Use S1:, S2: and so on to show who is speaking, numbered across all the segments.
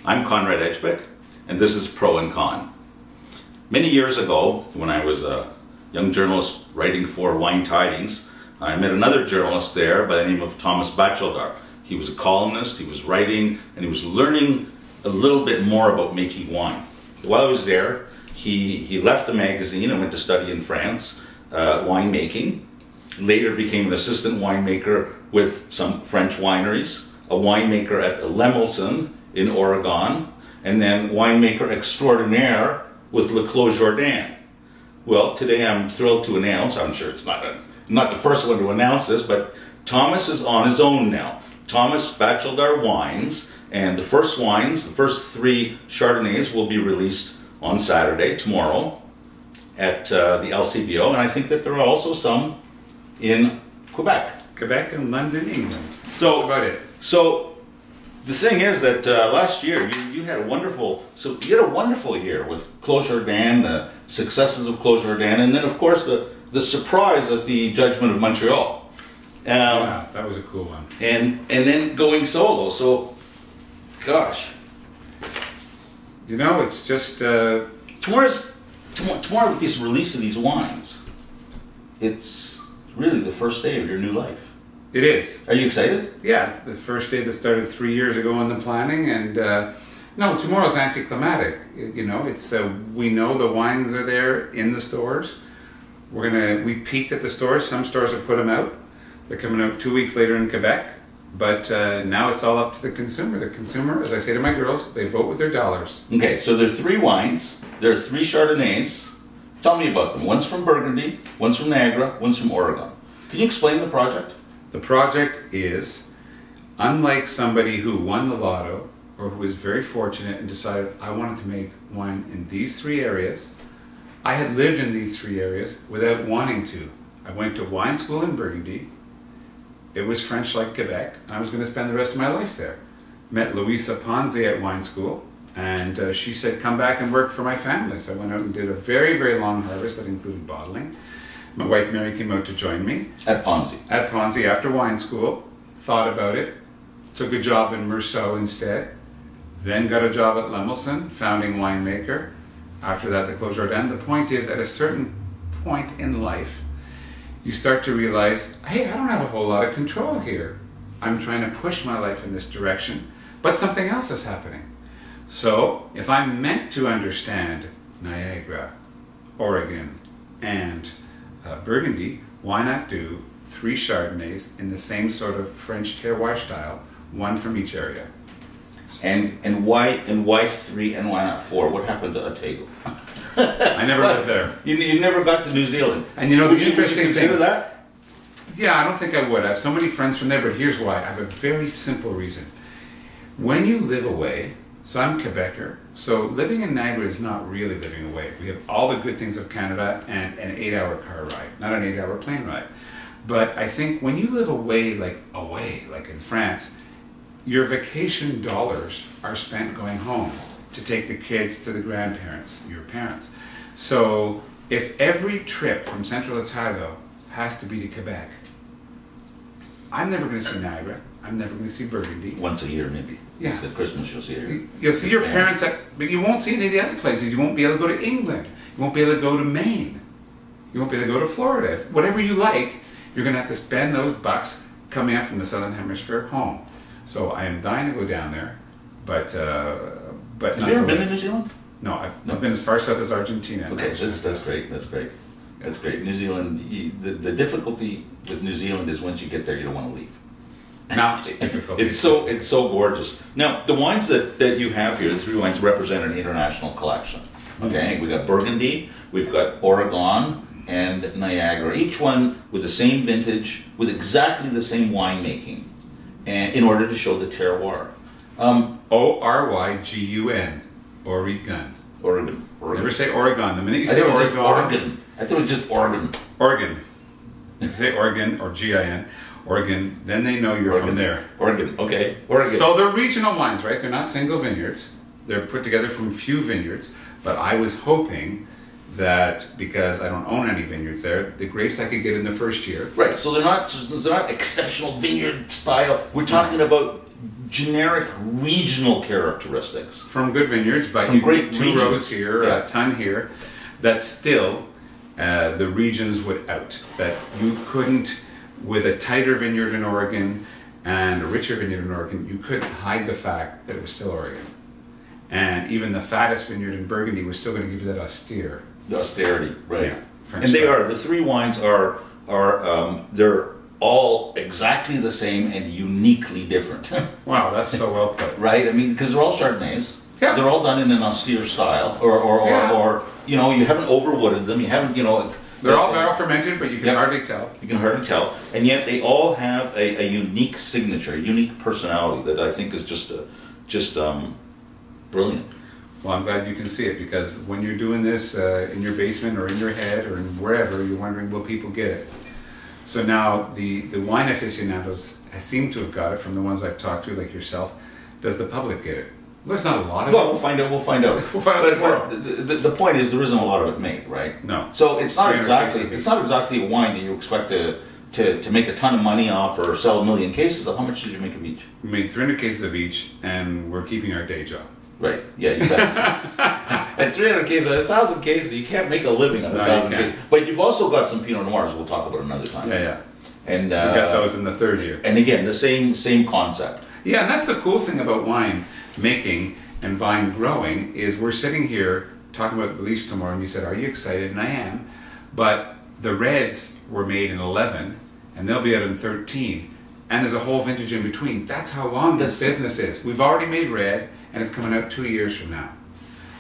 S1: I'm Konrad Ejbich, and this is Pro and Con. Many years ago, when I was a young journalist writing for Wine Tidings, I met another journalist there by the name of Thomas Bachelder. He was a columnist, he was writing, and he was learning a little bit more about making wine. While I was there, he left the magazine and went to study in France, winemaking. Later became an assistant winemaker with some French wineries, a winemaker at Lemelson in Oregon, and then winemaker extraordinaire with Le Clos Jourdain. Well, today I'm thrilled to announce, I'm sure it's not the first one to announce this, but Thomas is on his own now. Thomas Bachelder Wines, and the first 3 Chardonnays will be released on Saturday, tomorrow, at the LCBO, and I think that there are also some in Quebec.
S2: Quebec and London, England.
S1: So,
S2: that's about it.
S1: So the thing is that last year you had a wonderful year with Clos Jourdain, the successes of Clos Jourdain, and then of course the surprise at the Judgment of Montreal.
S2: Yeah, that was a cool one.
S1: And then going solo. So, gosh,
S2: you know, it's just
S1: tomorrow with this release of these wines, it's really the first day of your new life.
S2: It is.
S1: Are you excited?
S2: Yeah, it's the first day that started 3 years ago in the planning, and no, tomorrow's anticlimactic. You know, it's we know the wines are there in the stores. We peaked at the stores. Some stores have put them out. They're coming out 2 weeks later in Quebec, but now it's all up to the consumer. The consumer, as I say to my girls, they vote with their dollars.
S1: Okay, so there are 3 wines. There are 3 Chardonnays. Tell me about them. One's from Burgundy, one's from Niagara, one's from Oregon. Can you explain the project?
S2: The project is, unlike somebody who won the lotto or who was very fortunate and decided, I wanted to make wine in these 3 areas, I had lived in these 3 areas without wanting to. I went to wine school in Burgundy. It was French like Quebec, and I was going to spend the rest of my life there. Met Louisa Ponzi at wine school, and she said, come back and work for my family. So I went out and did a very, very long harvest that included bottling. My wife Mary came out to join me.
S1: At Ponzi? At
S2: Ponzi after wine school. Thought about it. Took a job in Meursault instead. Then got a job at Lemelson, founding winemaker. After that, the Clos Jourdain. The point is, at a certain point in life, you start to realize, hey, I don't have a whole lot of control here. I'm trying to push my life in this direction, but something else is happening. So, if I'm meant to understand Niagara, Oregon, and Burgundy, why not do 3 Chardonnays in the same sort of French terroir style, 1 from each area?
S1: And why 3 and why not 4? What happened to Otago?
S2: I never lived there.
S1: You never got to New Zealand.
S2: And you know,
S1: would you consider that?
S2: Yeah, I don't think I would. I have so many friends from there, but here's why. I have a very simple reason. When you live away, so I'm Quebecer, so living in Niagara is not really living away. We have all the good things of Canada and an 8-hour car ride, not an 8-hour plane ride. But I think when you live away like in France, your vacation dollars are spent going home to take the kids to the grandparents, your parents. So if every trip from Central Otago has to be to Quebec, I'm never going to see Niagara. I'm never going to see Burgundy.
S1: Once a year, maybe.
S2: Yeah.
S1: It's at Christmas you'll see
S2: You'll see your parents, but you won't see any of the other places. You won't be able to go to England. You won't be able to go to Maine. You won't be able to go to Florida. Whatever you like, you're going to have to spend those bucks coming up from the Southern Hemisphere home. So I am dying to go down there, but
S1: Have you ever been to New Zealand?
S2: No, I've been as far south as Argentina.
S1: Okay, that's great. That's great. That's great. New Zealand. The difficulty with New Zealand is once you get there, you don't want to leave.
S2: Not difficult.
S1: It's so gorgeous. Now the wines that you have here, the 3 wines, represent an international collection. Okay, we've got Burgundy, we've got Oregon, and Niagara. Each one with the same vintage, with exactly the same winemaking, and in order to show the terroir.
S2: O-R-Y-G-U-N. Oregon.
S1: Oregon.
S2: Never say Oregon. The minute you say Oregon.
S1: I thought it was just Oregon.
S2: Oregon. If you say Oregon or G-I-N, Oregon, then they know you're from there.
S1: Oregon, okay. Oregon.
S2: So they're regional wines, right? They're not single vineyards. They're put together from a few vineyards. But I was hoping that, because I don't own any vineyards there, the grapes I could get in the first year.
S1: Right, so they're not exceptional vineyard style. We're talking about generic regional characteristics.
S2: From good vineyards, but
S1: From
S2: you
S1: great
S2: get 2
S1: regions.
S2: rows here,
S1: Yeah.
S2: a ton here, that still the regions would out. That you couldn't, with a tighter vineyard in Oregon and a richer vineyard in Oregon, you couldn't hide the fact that it was still Oregon. And even the fattest vineyard in Burgundy was still going to give you that austere.
S1: The austerity, right?
S2: Yeah, French
S1: and they
S2: style.
S1: are, the 3 wines are they're all exactly the same and uniquely different.
S2: Wow, that's so well put.
S1: Right? I mean, because they're all Chardonnays.
S2: Yeah.
S1: They're all done in an austere style,
S2: Yeah.
S1: or you know, you haven't overwooded them. You haven't, you know.
S2: They're all barrel fermented, but you can
S1: Yep.
S2: hardly tell.
S1: You can hardly tell, and yet they all have a unique signature, a unique personality that I think is just brilliant.
S2: Well, I'm glad you can see it, because when you're doing this in your basement or in your head or in wherever, you're wondering, will people get it? So now the wine aficionados seem to have got it from the ones I've talked to, like yourself. Does the public get it? Well, there's not a lot of
S1: Well,
S2: it.
S1: we'll find out. We'll find out.
S2: We'll find out tomorrow.
S1: The point is, there isn't a lot of it made, right?
S2: No.
S1: So it's not
S2: 300
S1: exactly
S2: cases.
S1: a wine that you expect to make a ton of money off or sell 1 million cases. How much did you make of each?
S2: We made 300 cases of each, and we're keeping our day job.
S1: Right. Yeah, you bet. At 300 cases, 1,000 cases, you can't make a living on
S2: No,
S1: 1,000
S2: you can't.
S1: cases. But you've also got some Pinot Noirs. We'll talk about another time.
S2: Yeah.
S1: And
S2: We got those in the 3rd year.
S1: And again, the same concept.
S2: Yeah, and that's the cool thing about wine making and vine growing, is we're sitting here talking about the release tomorrow, and you said, are you excited? And I am. But the reds were made in 11, and they'll be out in 13. And there's a whole vintage in between. That's how long this business is. We've already made red, and it's coming out 2 years from now.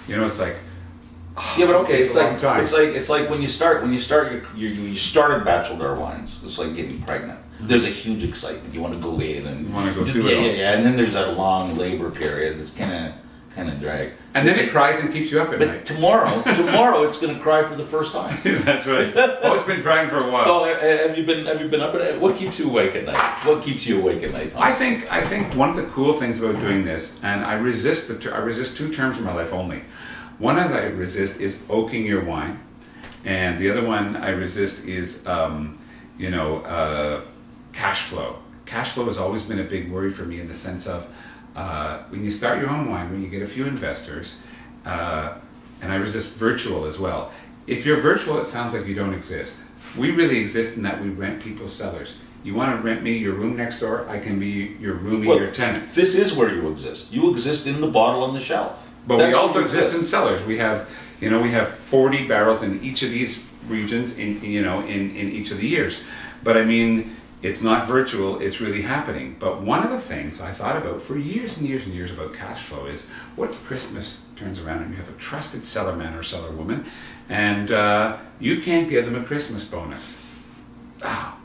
S2: You know, it's like,
S1: Yeah, but
S2: this
S1: okay,
S2: takes a long time.
S1: it's like when you started Bachelder wines. It's like getting pregnant. There's a huge excitement. You want to go in and
S2: You wanna go
S1: just-
S2: through it all.
S1: yeah, and then there's that long labor period. It's kind of drag.
S2: And then it cries and keeps you up at
S1: But
S2: night.
S1: tomorrow it's going to cry for the first time.
S2: That's right. Oh, it's been crying for a while.
S1: So have you been up at night? What keeps you awake at night? What keeps you awake at night, Tom?
S2: I think one of the cool things about doing this, and I resist 2 terms in my life only. One that I resist is oaking your wine, and the other one I resist is cash flow. Cash flow has always been a big worry for me, in the sense of when you start your own winery, you get a few investors, and I resist virtual as well. If you're virtual, it sounds like you don't exist. We really exist in that we rent people's cellars. You want to rent me your room next door? I can be your roomie, your tenant.
S1: This is where you exist. You exist in the bottle on the shelf.
S2: But
S1: That's
S2: we
S1: where
S2: also
S1: you
S2: exist in cellars. We have 40 barrels in each of these regions in each of the years. But I mean, it's not virtual, it's really happening. But one of the things I thought about for years and years and years about cash flow is, what if Christmas turns around and you have a trusted cellar man or cellar woman, and you can't give them a Christmas bonus?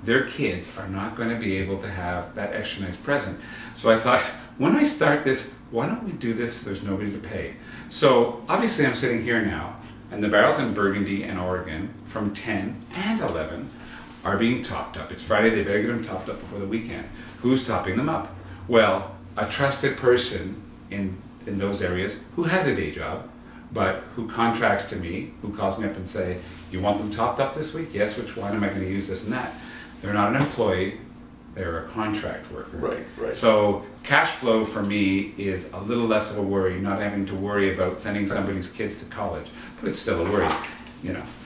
S2: Their kids are not going to be able to have that extra nice present. So I thought, when I start this, why don't we do this so there's nobody to pay? So obviously I'm sitting here now, and the barrels in Burgundy and Oregon from 10 and 11 are being topped up. It's Friday, they better get them topped up before the weekend. Who's topping them up? Well, a trusted person in those areas who has a day job, but who contracts to me, who calls me up and say, you want them topped up this week? Yes, which wine am I going to use, this and that? They're not an employee, they're a contract worker.
S1: Right.
S2: So cash flow for me is a little less of a worry, not having to worry about sending somebody's kids to college, but it's still a worry,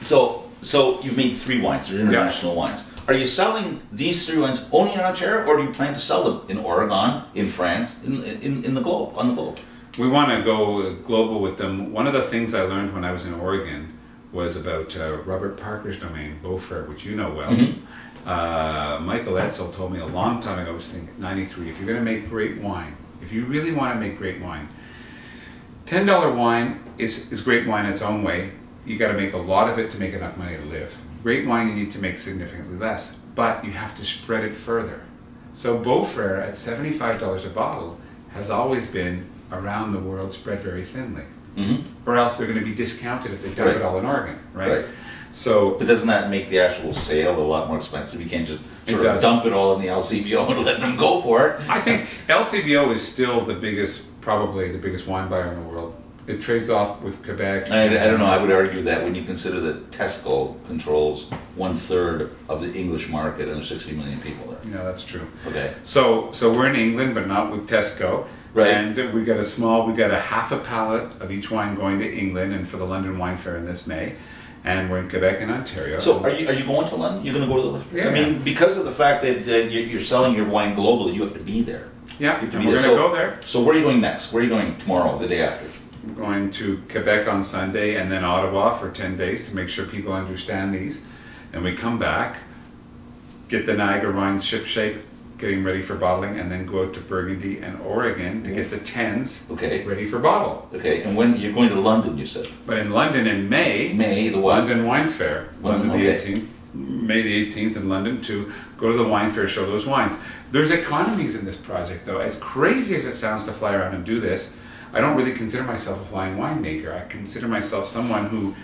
S1: So you've made 3 wines, they're international wines. Are you selling these 3 wines only in Ontario, or do you plan to sell them in Oregon, in France, in the globe, on the globe?
S2: We want to go global with them. One of the things I learned when I was in Oregon was about Robert Parker's domain, Beaufort, which you know well.
S1: Mm-hmm.
S2: Michael Etzel told me a long time ago, I was thinking, 93, if you're going to make great wine, if you really want to make great wine, $10 wine is great wine in its own way. You got to make a lot of it to make enough money to live. Great wine you need to make significantly less, but you have to spread it further. So Beaufort at $75 a bottle has always been around the world, spread very thinly.
S1: Mm-hmm.
S2: Or else they're going to be discounted if they dump it all in Oregon, right?
S1: Right.
S2: So,
S1: But doesn't that make the actual sale a lot more expensive? You can't just
S2: It does.
S1: dump it all in the LCBO and let them go for it.
S2: I think LCBO is still probably the biggest wine buyer in the world, It trades off with Quebec.
S1: I don't know. I would argue that when you consider that Tesco controls 1/3 of the English market and there's 60 million people there.
S2: Yeah, that's true.
S1: Okay.
S2: So we're in England, but not with Tesco.
S1: Right.
S2: And we got a half a pallet of each wine going to England and for the London Wine Fair in this May. And we're in Quebec and Ontario.
S1: So are you going to London? You're going to go to the Wine Fair?
S2: Yeah.
S1: I mean, because of the fact that you're selling your wine globally, you have to be there.
S2: Yeah,
S1: you have to
S2: and
S1: be
S2: we're
S1: there.
S2: going to go there.
S1: So where are you going next? Where are you going tomorrow, the day after?
S2: I'm going to Quebec on Sunday and then Ottawa for 10 days to make sure people understand these. And we come back, get the Niagara wine ship shape, getting ready for bottling, and then go out to Burgundy and Oregon to get the 10s ready for bottle.
S1: Okay, and when you're going to London, you said?
S2: But in London in May,
S1: the what?
S2: London Wine Fair, London the 18th, May the 18th in London to go to the wine fair, show those wines. There's economies in this project though. As crazy as it sounds to fly around and do this, I don't really consider myself a flying winemaker. I consider myself someone who,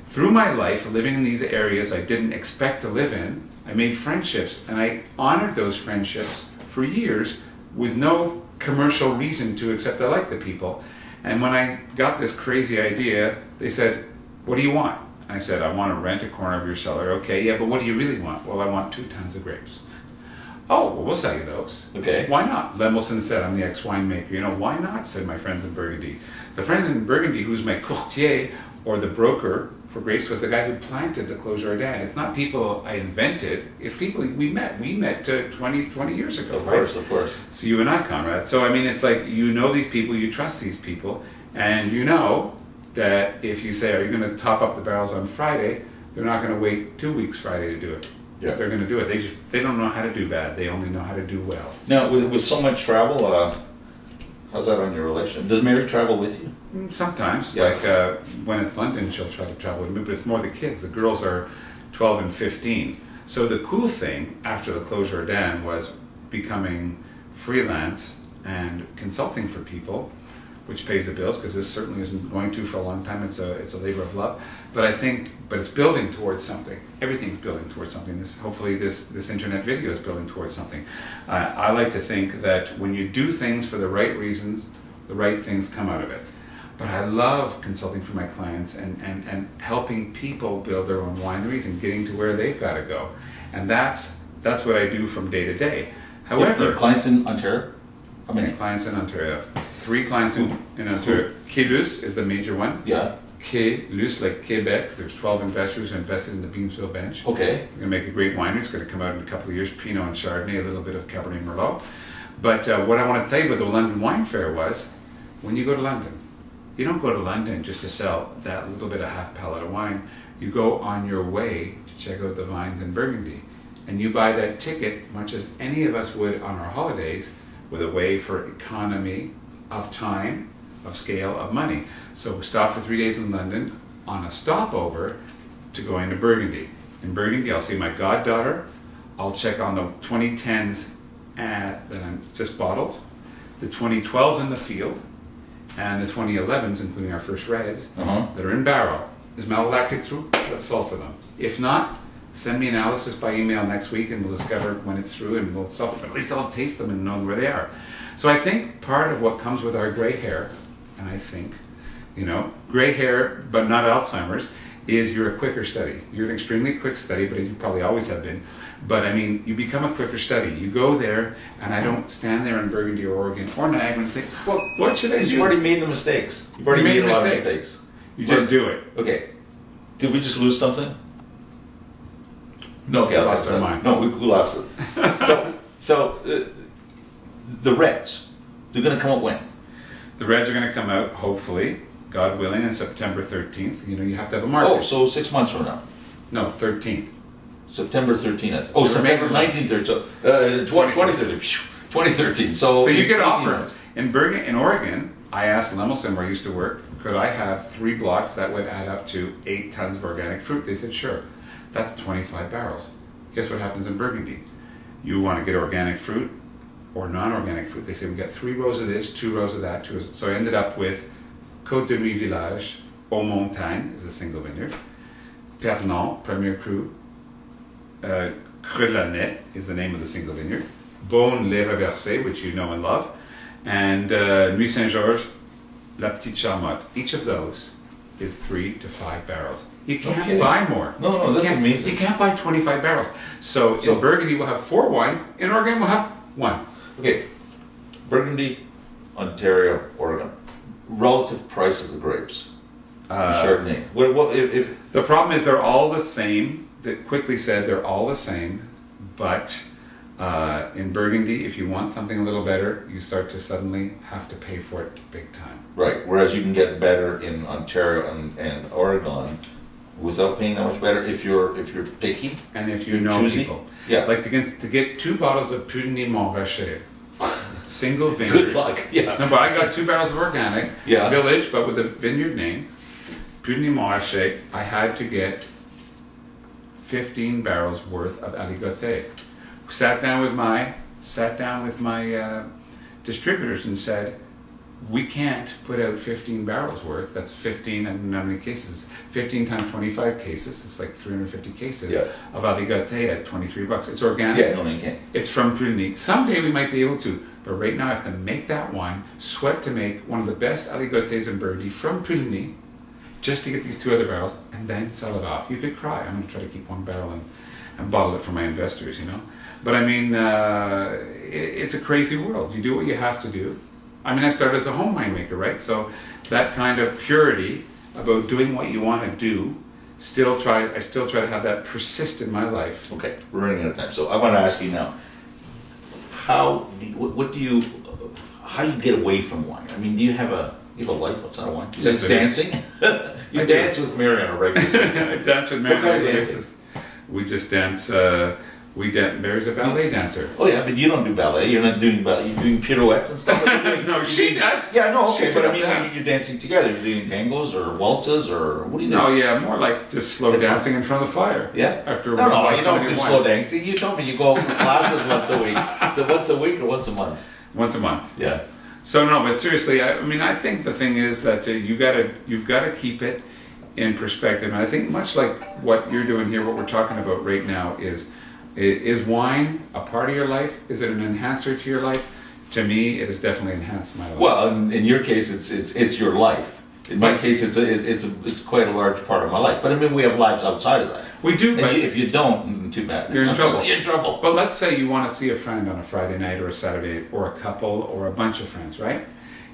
S2: through my life, living in these areas I didn't expect to live in, I made friendships, and I honored those friendships for years with no commercial reason to, except I like the people. And when I got this crazy idea, they said, "What do you want?" And I said, "I want to rent a corner of your cellar." "Okay, yeah, but what do you really want?" "Well, I want 2 tons of grapes." "Oh, well, we'll sell you those."
S1: Okay.
S2: "Why not?" Lemelson said, "I'm the ex-winemaker." "You know, why not?" said my friends in Burgundy. The friend in Burgundy who's my courtier, or the broker for grapes, was the guy who planted the Clos Jardin. It's not people I invented, it's people we met. We met 20 years ago,
S1: Of
S2: right?
S1: course, of course.
S2: So you and I, Konrad. So I mean, it's like, you know these people, you trust these people, and you know that if you say, "Are you going to top up the barrels on Friday?" they're not going to wait 2 weeks Friday to do it.
S1: Yeah.
S2: They're going to do it. They don't know how to do bad. They only know how to do well.
S1: Now, with so much travel, how's that on your relation? Does Mary travel with you?
S2: Sometimes,
S1: Yeah.
S2: like when it's London, she'll try to travel with me, but it's more the kids. The girls are 12 and 15. So the cool thing after the Clos Jardin was becoming freelance and consulting for people, which pays the bills, because this certainly isn't going to for a long time. It's a labor of love. But it's building towards something. Everything's building towards something. Hopefully this internet video is building towards something. I like to think that when you do things for the right reasons, the right things come out of it. But I love consulting for my clients and helping people build their own wineries and getting to where they've got to go. And that's what I do from day to day. However,
S1: you have clients in Ontario? How many?
S2: Clients in Ontario. 3 clients in Ontario. Quélus is the major one.
S1: Yeah.
S2: Quélus, like Quebec. There's 12 investors who invested in the Peninsula bench.
S1: Okay.
S2: We're going to make a great winery. It's going to come out in a couple of years. Pinot and Chardonnay, a little bit of Cabernet Merlot. But what I want to tell you about the London Wine Fair was, when you go to London, you don't go to London just to sell that little bit of half pallet of wine. You go on your way to check out the vines in Burgundy. And you buy that ticket, much as any of us would on our holidays, with a way for economy of time, of scale, of money. So stop for 3 days in London on a stopover to go into Burgundy. In Burgundy, I'll see my goddaughter. I'll check on the 2010s that I'm just bottled, the 2012s in the field, and the 2011s, including our first res, that are in barrel. Is malolactic through? Let's sulfur them. If not, send me analysis by email next week and we'll discover when it's through and we'll sulfur them. At least I'll taste them and know where they are. So I think part of what comes with our gray hair, and I think, gray hair, but not Alzheimer's, is you're a quicker study. You're an extremely quick study, but you probably always have been. But I mean, you become a quicker study. You go there, and I don't stand there in Burgundy or Oregon or Niagara and say, "Well, what should I do?"
S1: You've already made the mistakes. You've already made a lot of mistakes.
S2: You just do it.
S1: Okay. Did we just lose something? No, okay,
S2: We lost our mind.
S1: No, we lost it. So the Reds, they're going to come out when?
S2: The Reds are going to come out, hopefully, God willing, on September 13th. You have to have a market.
S1: Oh, so 6 months from now.
S2: No, 13th.
S1: September 13th. Oh, September 19th. So 2013. 2013. So
S2: you get offers. In Oregon, I asked Lemelson, where I used to work, could I have 3 blocks that would add up to 8 tons of organic fruit? They said, sure. That's 25 barrels. Guess what happens in Burgundy? You want to get organic fruit or non-organic fruit. They say, we got 3 rows of this, 2 rows of that. So I ended up with Côte de Nuit Village, Aux Montagnes is a single vineyard. Pernon, Premier Cru. Creux de la Nette is the name of the single vineyard. Beaune Les Reversés, which you know and love. And Nuit Saint-Georges, La Petite Charmotte. Each of those is 3 to 5 barrels. You can't
S1: Okay.
S2: buy more.
S1: No, that's amazing.
S2: You can't buy 25 barrels. So in Burgundy we'll have 4 wines. In Oregon we'll have 1.
S1: Okay, Burgundy, Ontario, Oregon. Relative price of the grapes. Chardonnay. What if
S2: The problem is they're all the same. Quickly said, they're all the same. But in Burgundy, if you want something a little better, you start to suddenly have to pay for it big time.
S1: right? Whereas you can get better in Ontario and Oregon without paying that much better if you're picky.
S2: And if you know
S1: choosy.
S2: people.
S1: Yeah.
S2: Like to get 2 bottles of Prud'homme Montrachet, single vineyard.
S1: Good luck. Yeah.
S2: No, but I got 2 barrels of organic,
S1: Yeah.
S2: village, but with a vineyard name. Prud'homme Montrachet, I had to get 15 barrels worth of aligoté. Sat down with my distributors and said, we can't put out 15 barrels worth. That's 15, and how many cases? 15 times 25 cases. It's like 350 cases
S1: Yeah.
S2: of aligoté at $23. It's organic.
S1: Yeah, no, you can't.
S2: It's from Prud'homme. Someday we might be able to, but right now I have to make that wine, sweat to make one of the best aligotés in Burgundy from Prud'homme, just to get these 2 other barrels, and then sell it off. You could cry. I'm going to try to keep 1 barrel and bottle it for my investors, you know. But I mean, it's a crazy world. You do what you have to do. I mean, I started as a home winemaker, right? So that kind of purity about doing what you want to do, I still try to have that persist in my life.
S1: Okay, we're running out of time. So I want to ask you now, how do you get away from wine? I mean, do you have a life outside of wine? Is
S2: Yes,
S1: it
S2: I do.
S1: dancing? You dance with Mary on a regular basis.
S2: I dance with Mary on a
S1: What kind of
S2: regular
S1: dancing?
S2: basis. We just dance. Mary's a ballet dancer.
S1: Oh yeah, but you don't do ballet. You're not doing ballet. You're doing pirouettes and stuff.
S2: No, she does.
S1: Yeah, no, okay,
S2: She
S1: but I
S2: took
S1: mean,
S2: dance.
S1: you're dancing together. You're doing tangos or waltzes or what do you do?
S2: No, yeah, more like just slow dancing in front of the fire.
S1: Yeah.
S2: After
S1: No,
S2: one
S1: you don't
S2: pint
S1: do
S2: of
S1: slow
S2: wine.
S1: dancing. You told me you go for classes once a week. So once a week or once a month?
S2: Once a month.
S1: Yeah.
S2: So no, but seriously, I mean, I think the thing is that you've got to keep it in perspective, and I think much like what you're doing here, what we're talking about right now is wine a part of your life? Is it an enhancer to your life? To me, it has definitely enhanced my life.
S1: Well, in your case, it's your life. In my case, it's quite a large part of my life. But I mean, we have lives outside of that.
S2: We do,
S1: And
S2: but
S1: if you don't, too bad.
S2: you're in trouble.
S1: You're in trouble.
S2: But let's say you want to see a friend on a Friday night or a Saturday, or a couple or a bunch of friends, right?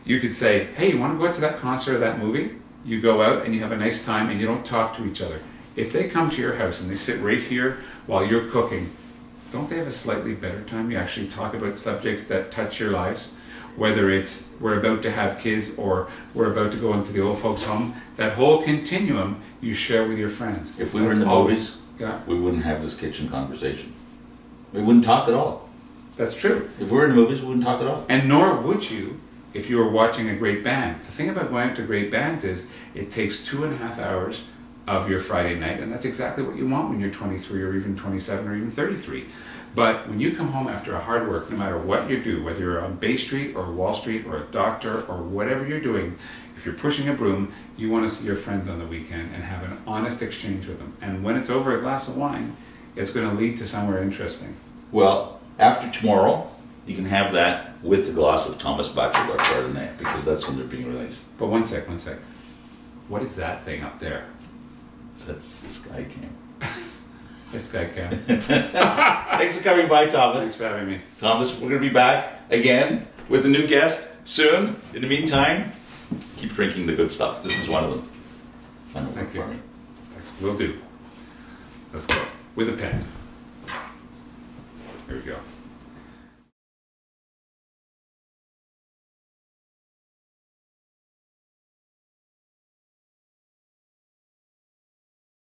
S2: You could say, hey, you want to go out to that concert or that movie? You go out and you have a nice time and you don't talk to each other. If they come to your house and they sit right here while you're cooking, don't they have a slightly better time? You actually talk about subjects that touch your lives, whether it's we're about to have kids or we're about to go into the old folks' home. That whole continuum you share with your friends.
S1: If we were in the
S2: always-
S1: movies,
S2: yeah,
S1: we wouldn't have this kitchen conversation. We wouldn't talk at all.
S2: that's true.
S1: If we were in the movies, we wouldn't talk at all.
S2: And nor would you if you were watching a great band. The thing about going out to great bands is it takes 2.5 hours of your Friday night, and that's exactly what you want when you're 23 or even 27 or even 33. But when you come home after a hard work, no matter what you do, whether you're on Bay Street or Wall Street or a doctor or whatever you're doing, if you're pushing a broom, you want to see your friends on the weekend and have an honest exchange with them. And when it's over a glass of wine, it's going to lead to somewhere interesting.
S1: Well, after tomorrow, you can have that with a glass of Thomas Bachelder Chardonnay, because that's when they're being released.
S2: But one sec. What is that thing up there?
S1: That's the Sky Cam.
S2: This guy can.
S1: Thanks for coming by, Thomas.
S2: Thanks for having me.
S1: Thomas, we're going to be back again with a new guest soon. In the meantime, keep drinking the good stuff. This is one of them. Sign over
S2: Thank you.
S1: for me.
S2: Thanks. Will do. Let's go. With a pen. Here we go.